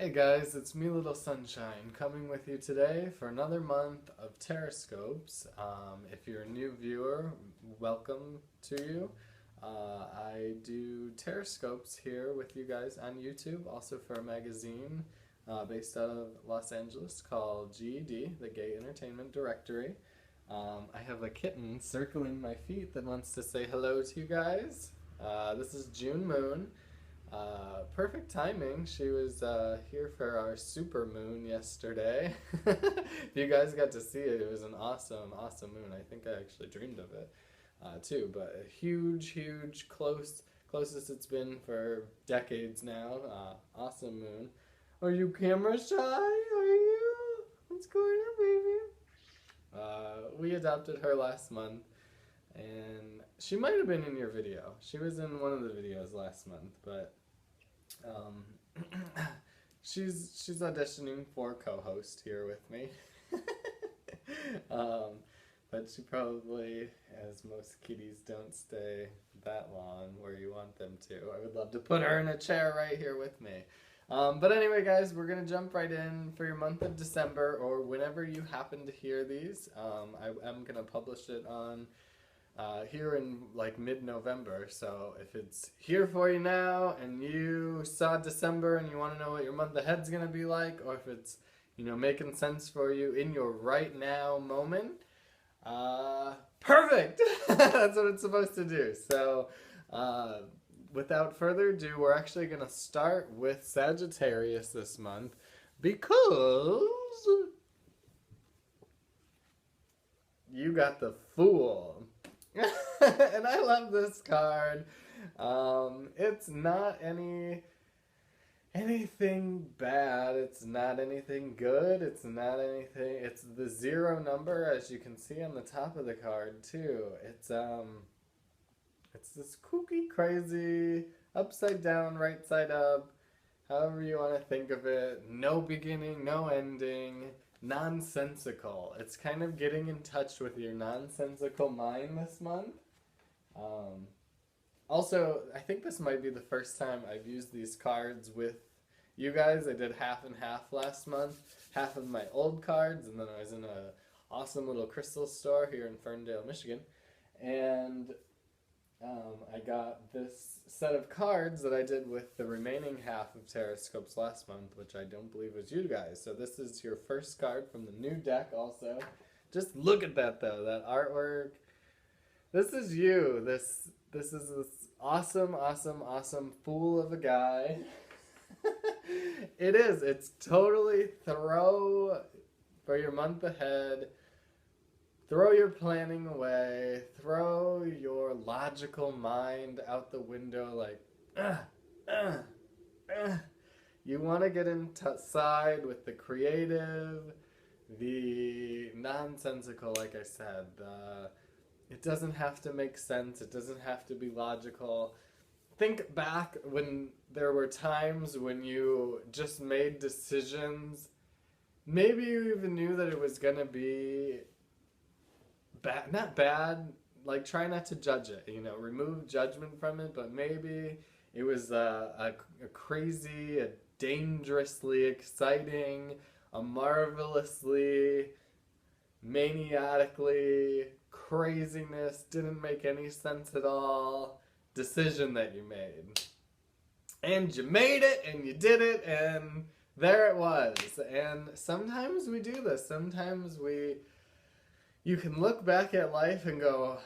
Hey guys, it's me, Little Sunshine, coming with you today for another month of Terrascopes. If you're a new viewer, welcome to you. I do Terrascopes here with you guys on YouTube, also for a magazine based out of Los Angeles called GED, the Gay Entertainment Directory. I have a kitten circling my feet that wants to say hello to you guys. This is June Moon. Perfect timing. She was here for our super moon yesterday. If you guys got to see it, it was an awesome moon. I think I actually dreamed of it too. But a huge, closest it's been for decades now. Awesome moon. Are you camera shy? Are you? What's going on, baby? We adopted her last month. And she might have been in your video. She was in one of the videos last month, but she's auditioning for co-host here with me. But she probably, as most kitties, don't stay that long where you want them to. I would love to put her in a chair right here with me. But anyway, guys, we're going to jump right in for your month of December, or whenever you happen to hear these. I am going to publish it on here in like mid-November, so if it's here for you now and you saw December and you want to know what your month ahead's gonna be like, or if it's, you know, making sense for you in your right now moment, perfect. That's what it's supposed to do. So without further ado, we're actually gonna start with Sagittarius this month because you got the Fool. And I love this card. It's not anything bad. It's not anything good. It's not anything. It's the 0 number, as you can see on the top of the card too. It's this kooky, crazy, upside down, right side up, however you want to think of it. No beginning, no ending. Nonsensical. It's kind of getting in touch with your nonsensical mind this month. Also, I think this might be the first time I've used these cards with you guys. I did half and half last month. Half of my old cards, and then I was in a awesome little crystal store here in Ferndale, Michigan. And I got this set of cards that I did with the remaining half of Terrascopes last month, which I don't believe was you guys. So this is your first card from the new deck also. Just look at that though, that artwork. This is you. This is this awesome fool of a guy. It is. It's totally throw for your month ahead. Throw your planning away. Throw your logical mind out the window like, You want to get inside with the creative, the nonsensical, like I said. It doesn't have to make sense. It doesn't have to be logical. Think back when there were times when you just made decisions. Maybe you even knew that it was going to be bad, not bad, like try not to judge it, you know, remove judgment from it, but maybe it was a crazy, a dangerously exciting, a marvelously, maniacally, craziness, didn't make any sense at all decision that you made. And you made it, and you did it, and there it was. And sometimes we do this. Sometimes you can look back at life and go,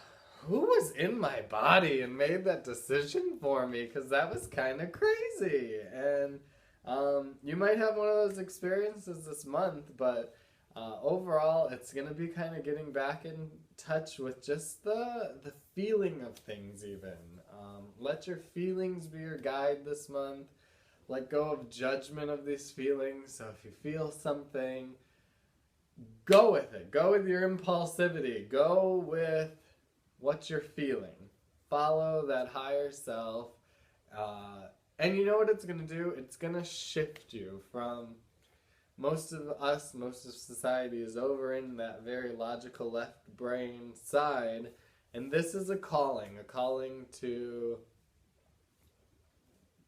who was in my body and made that decision for me? Because that was kind of crazy. And you might have one of those experiences this month, but overall, it's going to be kind of getting back in touch with just the feeling of things even. Let your feelings be your guide this month. Let go of judgment of these feelings. So if you feel something, go with it. Go with your impulsivity. Go with what you're feeling. Follow that higher self. And you know what it's going to do? It's going to shift you from most of society is over in that very logical left brain side. And this is a calling to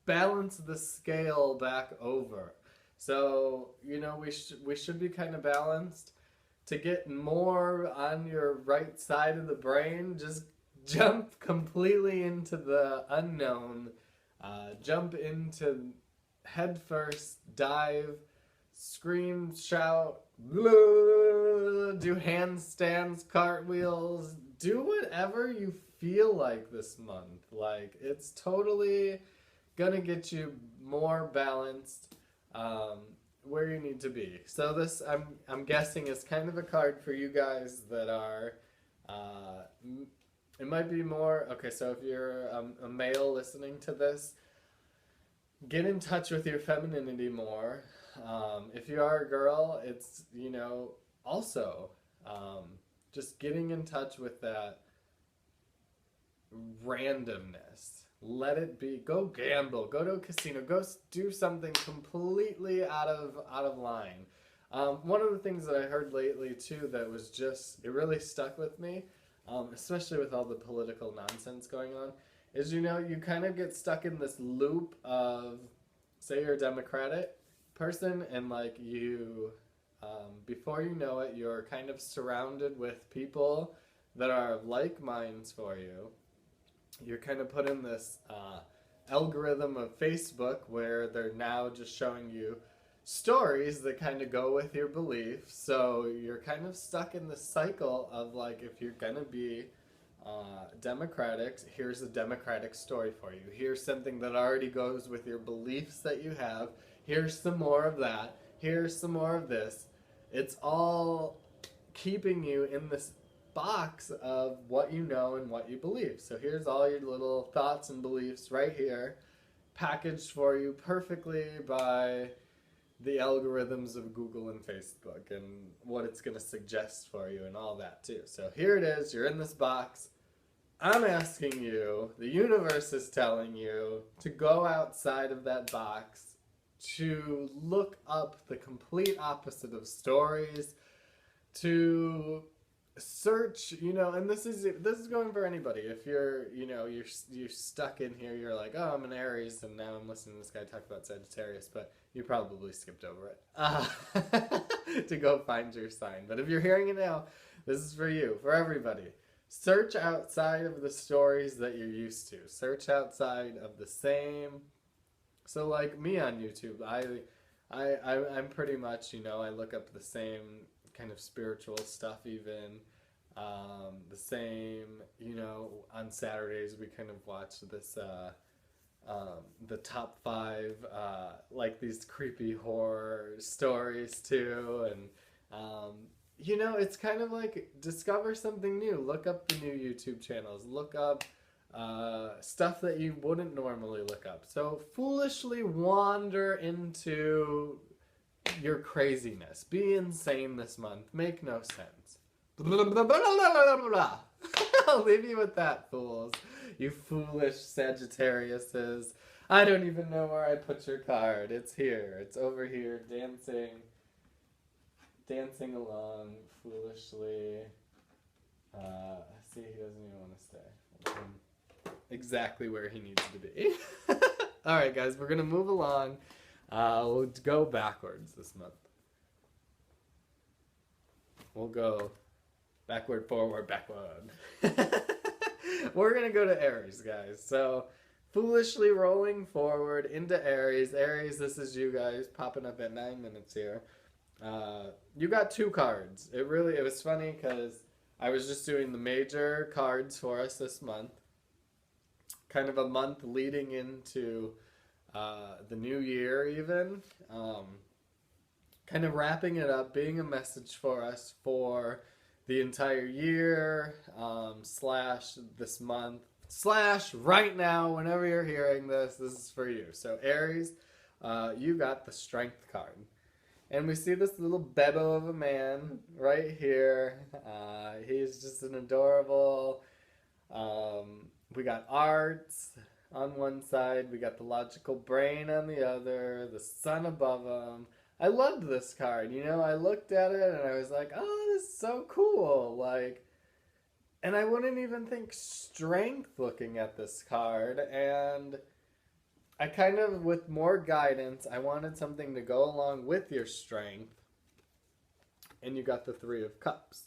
balance the scale back over. So, you know, we should be kind of balanced. To get more on your right side of the brain, just jump completely into the unknown. Jump into head first, dive, scream, shout, do handstands, cartwheels, do whatever you feel like this month. Like, it's totally gonna get you more balanced, where you need to be. So this, I'm guessing, is kind of a card for you guys that are, uh, it might be more, okay, so if you're a male listening to this, get in touch with your femininity more. If you are a girl, it's, you know, also, um, just getting in touch with that randomness. Let it be. Go gamble. Go to a casino. Go do something completely out of line. One of the things that I heard lately too that was just, it really stuck with me, especially with all the political nonsense going on, is, you know, you kind of get stuck in this loop of, say you're a Democratic person, and like you, before you know it, you're kind of surrounded with people that are of like minds for you. You're kind of put in this algorithm of Facebook where they're now just showing you stories that kind of go with your beliefs. So you're kind of stuck in this cycle of, like, if you're gonna be Democratic, here's a Democratic story for you. Here's something that already goes with your beliefs that you have. Here's some more of that. Here's some more of this. It's all keeping you in this box of what you know and what you believe. So here's all your little thoughts and beliefs right here, packaged for you perfectly by the algorithms of Google and Facebook and what it's going to suggest for you and all that too. So here it is, you're in this box. I'm asking you, the universe is telling you to go outside of that box, to look up the complete opposite of stories, to search, you know, and this is going for anybody. If you're, you know, you're stuck in here, you're like, oh, I'm an Aries, and now I'm listening to this guy talk about Sagittarius, but you probably skipped over it to go find your sign. But if you're hearing it now, this is for you, for everybody. Search outside of the stories that you're used to. Search outside of the same. So like me on YouTube, I'm pretty much, you know, I look up the same kind of spiritual stuff even. The same, you know, on Saturdays we kind of watch this, the top 5, like these creepy horror stories too. And, you know, it's kind of like discover something new. Look up the new YouTube channels. Look up stuff that you wouldn't normally look up. So foolishly wander into your craziness. Be insane this month. Make no sense. I'll leave you with that, fools. You foolish Sagittariuses. I don't even know where I put your card. It's here. It's over here, dancing along foolishly. See, he doesn't even want to stay. Exactly where he needs to be. Alright, guys, we're going to move along. We'll go backwards this month. We'll go backward, forward, backward. We're going to go to Aries, guys. So, foolishly rolling forward into Aries. Aries, this is you guys popping up at 9 minutes here. You got 2 cards. It was funny because I was just doing the major cards for us this month. Kind of a month leading into the new year even. Kind of wrapping it up, being a message for us for the entire year, / this month, / right now, whenever you're hearing this, this is for you. So Aries, you got the Strength card. And we see this little bebo of a man right here. He's just an adorable, we got arts on one side, we got the logical brain on the other, the sun above him. I loved this card, you know, I looked at it and I was like, oh, this is so cool, like, and I wouldn't even think strength looking at this card, and I kind of, with more guidance, I wanted something to go along with your strength. And you got the Three of Cups.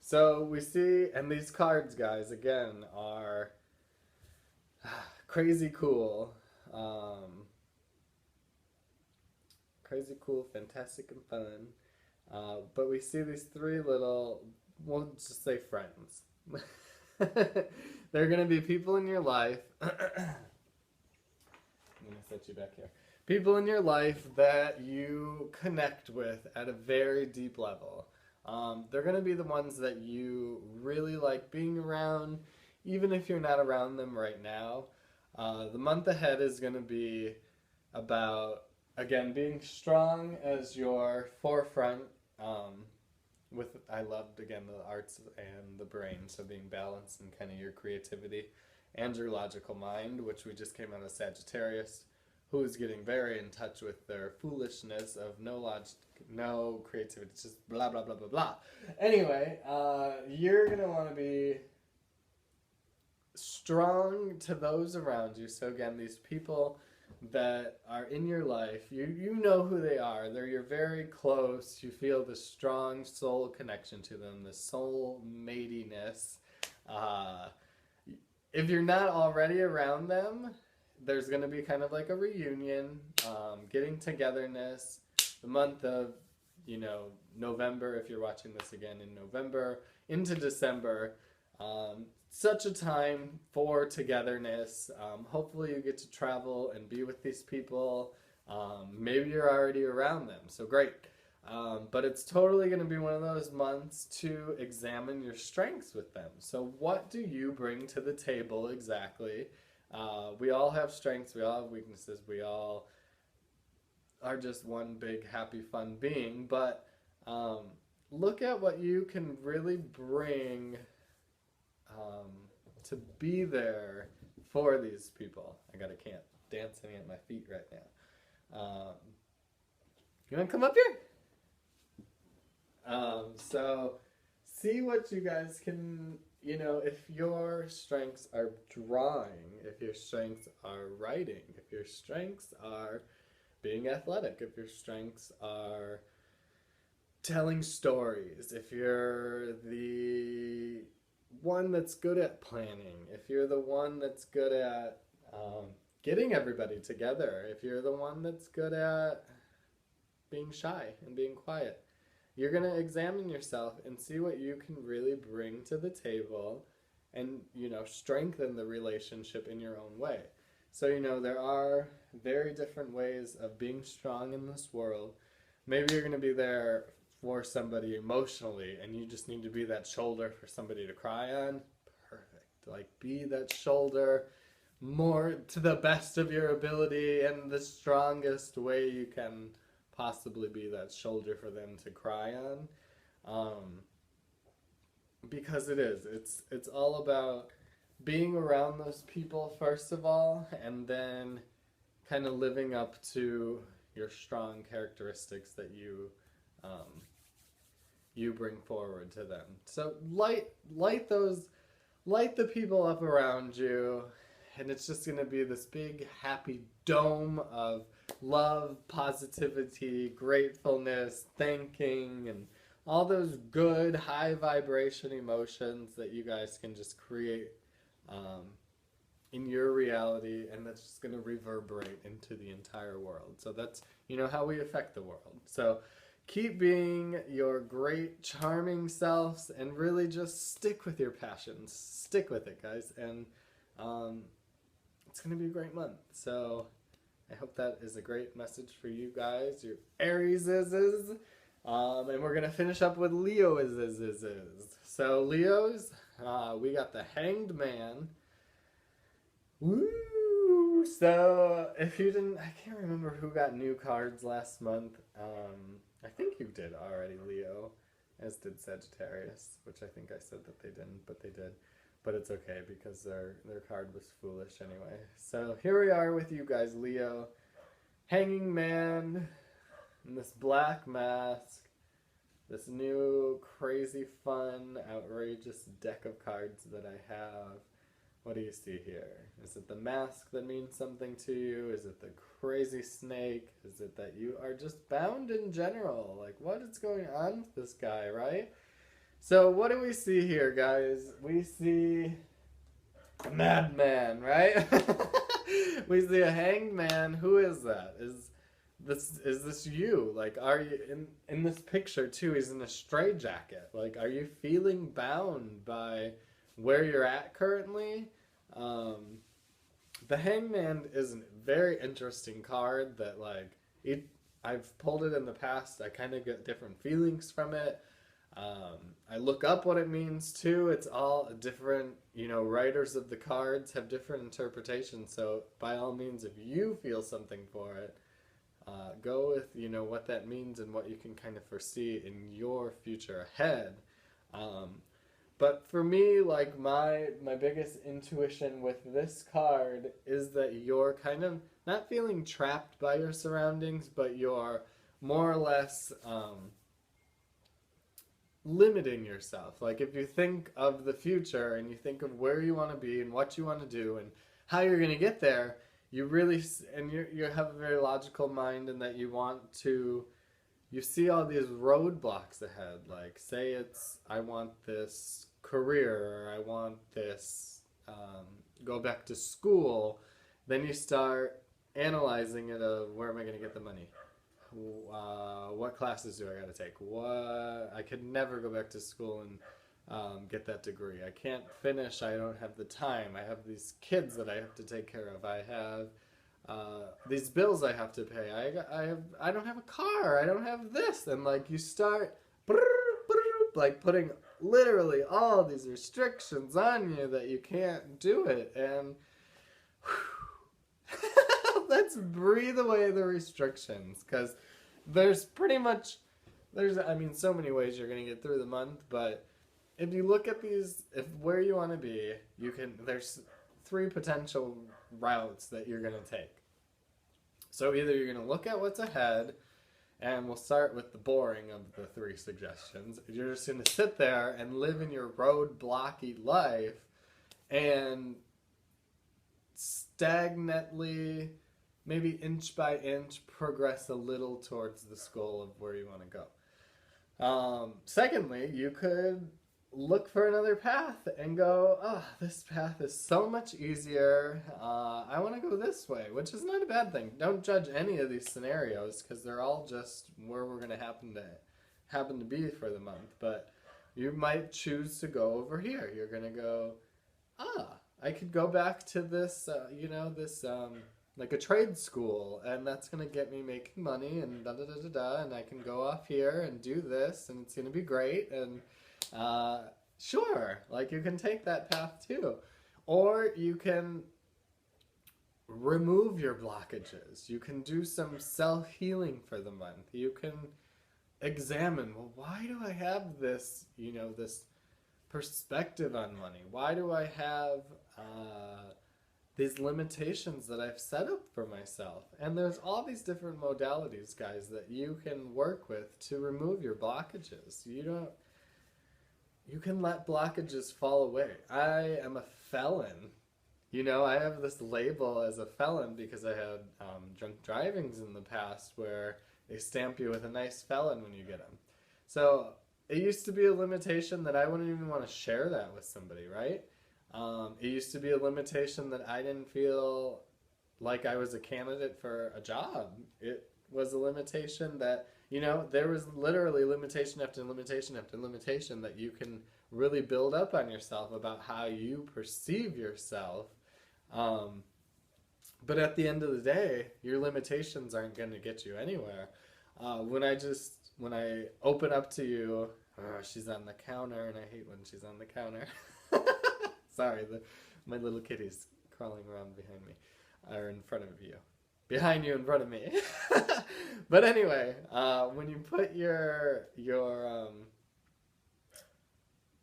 So we see, and these cards, guys, again, are crazy cool. Crazy cool, fantastic, and fun. But we see these three little, we'll just say friends. They're going to be people in your life. I'm going to set you back here. People in your life that you connect with at a very deep level. They're going to be the ones that you really like being around, even if you're not around them right now. The month ahead is going to be about, again, being strong as your forefront. I loved, again, the arts and the brain, so being balanced and kind of your creativity and your logical mind, which we just came out of Sagittarius, who is getting very in touch with their foolishness of no logic, no creativity, just blah, blah, blah, blah, blah. Anyway, you're going to want to be strong to those around you. So again, these people that are in your life, you know who they are. You're very close. You feel the strong soul connection to them, the soul matiness. If you're not already around them, there's going to be kind of like a reunion, getting togetherness. The month of, November, if you're watching this again in November, into December. Such a time for togetherness. Hopefully you get to travel and be with these people. Maybe you're already around them, so great. But it's totally going to be one of those months to examine your strengths with them. So what do you bring to the table exactly? We all have strengths, we all have weaknesses, we all are just one big happy fun being, but look at what you can really bring to be there for these people. Can't dance any at my feet right now. You want to come up here? So see what you guys can, if your strengths are drawing, if your strengths are writing, if your strengths are being athletic, if your strengths are telling stories, if you're the one that's good at planning, if you're the one that's good at getting everybody together, if you're the one that's good at being shy and being quiet, you're going to examine yourself and see what you can really bring to the table and, strengthen the relationship in your own way. So, there are very different ways of being strong in this world. Maybe you're going to be there for somebody emotionally and you just need to be that shoulder for somebody to cry on. Perfect. Be that shoulder more to the best of your ability and the strongest way you can possibly be that shoulder for them to cry on. Because it's all about being around those people first of all, and then kind of living up to your strong characteristics that you bring forward to them. So light the people up around you, and it's just going to be this big happy dome of love, positivity, gratefulness, thanking, and all those good high vibration emotions that you guys can just create in your reality, and that's just going to reverberate into the entire world. So that's, how we affect the world. So keep being your great, charming selves, and really just stick with your passions. Stick with it, guys, and it's going to be a great month. So I hope that is a great message for you guys, your Aries is. And we're going to finish up with Leo is. So Leos, we got the Hanged Man. Woo! So if you didn't, I can't remember who got new cards last month. I think you did already, Leo, as did Sagittarius, which I think I said that they didn't, but they did. But it's okay because their card was foolish anyway. So here we are with you guys, Leo. Hanging Man, and this black mask, this new crazy fun, outrageous deck of cards that I have. What do you see here? Is it the mask that means something to you? Is it the crazy snake? Is it that you are just bound in general? Like, what is going on with this guy, right? So what do we see here, guys? We see a madman, right? We see a hanged man. Who is that? Is this you? Like, are you in this picture too? He's in a straitjacket. Like, are you feeling bound by where you're at currently? The Hangman is a very interesting card that, like, I've pulled it in the past. I kind of get different feelings from it. I look up what it means too. It's all different, writers of the cards have different interpretations. So by all means, if you feel something for it, go with, what that means and what you can kind of foresee in your future ahead. But for me, like, my biggest intuition with this card is that you're kind of not feeling trapped by your surroundings, but you're more or less limiting yourself. Like, if you think of the future and you think of where you want to be and what you want to do and how you're going to get there, you really, and you have a very logical mind in that you see all these roadblocks ahead. Like, say I want this career, or I want this, go back to school. Then you start analyzing it of, where am I going to get the money? What classes do I got to take? I could never go back to school and get that degree. I can't finish. I don't have the time. I have these kids that I have to take care of. I have these bills I have to pay. I don't have a car. I don't have this. And, like, you start like putting literally all these restrictions on you that you can't do it. And let's breathe away the restrictions, because there's so many ways you're going to get through the month. But if you look at where you want to be, there's 3 potential routes that you're going to take. So either you're going to look at what's ahead, and we'll start with the boring of the 3 suggestions. You're just going to sit there and live in your roadblocky life and stagnantly, maybe inch by inch, progress a little towards this goal of where you want to go. Secondly, you could look for another path and go, this path is so much easier. I want to go this way, which is not a bad thing. Don't judge any of these scenarios, because they're all just where we're going to happen to be for the month. But you might choose to go over here. You're going to go, I could go back to this, like a trade school, and that's going to get me making money, and da-da-da-da-da, and I can go off here and do this, and it's going to be great. And sure, like, you can take that path too. Or you can remove your blockages. You can do some self-healing for the month. You can examine, well, why do I have this, this perspective on money? Why do I have these limitations that I've set up for myself? And there's all these different modalities, guys, that you can work with to remove your blockages. You can let blockages fall away. I am a felon. I have this label as a felon because I had drunk drivings in the past where they stamp you with a nice felon when you get them. So it used to be a limitation that I wouldn't even want to share that with somebody, right? It used to be a limitation that I didn't feel like I was a candidate for a job. It was a limitation that, there was literally limitation after limitation after limitation that you can really build up on yourself about how you perceive yourself. But at the end of the day, your limitations aren't going to get you anywhere. When I open up to you, she's on the counter, and I hate when she's on the counter. Sorry, my little kitty's crawling around behind me, or in front of you. Behind you, in front of me. But anyway, when you put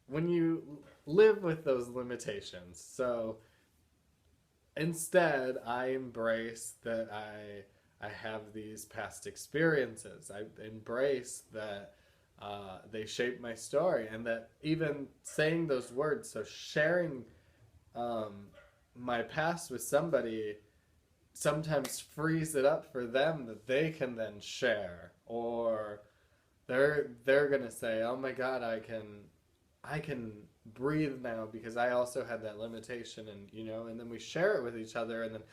when you live with those limitations, so instead I embrace that I have these past experiences. I embrace that they shape my story, and that even saying those words, so sharing my past with somebody sometimes frees it up for them that they can then share, or they're gonna say, oh my god, I can breathe now because I also had that limitation, and and then we share it with each other, and then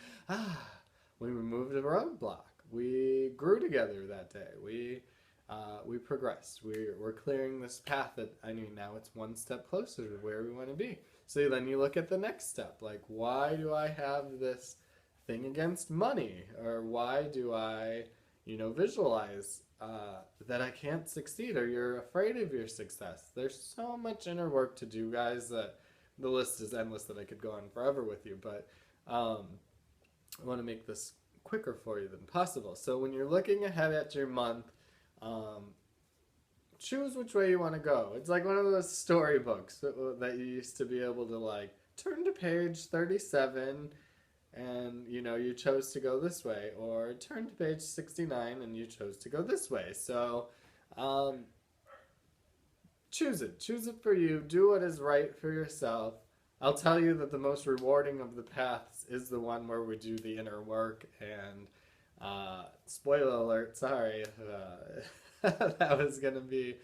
we removed a roadblock, we grew together that day, we progressed, we're clearing this path that now it's one step closer to where we want to be. So then you look at the next step, like, why do I have this thing against money, or why do I visualize that I can't succeed, or you're afraid of your success. There's so much inner work to do, guys, that the list is endless, that I could go on forever with you, but I want to make this quicker for you than possible. So when you're looking ahead at your month, choose which way you want to go. It's like one of those storybooks that you used to be able to, like, turn to page 37 and you chose to go this way, or turn to page 69 and you chose to go this way. So choose it for you, do what is right for yourself. I'll tell you that the most rewarding of the paths is the one where we do the inner work, and spoiler alert, sorry, that was gonna be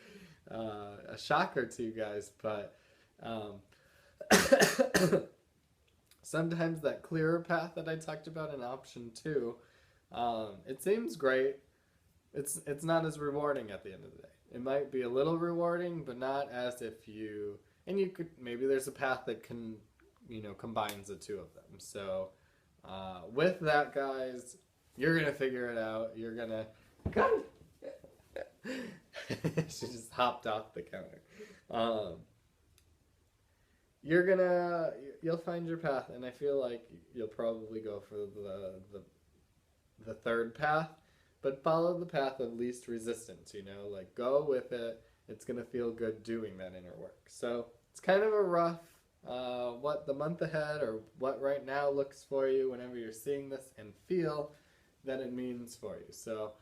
a shocker to you guys, but sometimes that clearer path that I talked about in option 2, it seems great. It's not as rewarding at the end of the day. It might be a little rewarding, but not as if maybe there's a path that combines the two of them. So with that, guys, you're going to figure it out. You're going to... She just hopped off the counter. You'll find your path, and I feel like you'll probably go for the third path, but follow the path of least resistance, like, go with it. It's gonna feel good doing that inner work. So it's kind of a rough what the month ahead, or what right now looks for you whenever you're seeing this, and feel that it means for you. So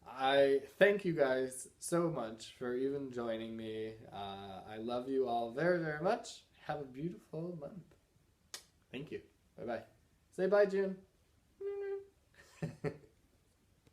I thank you guys so much for even joining me. I love you all very, very much. Have a beautiful month. Thank you. Bye-bye. Say bye, June.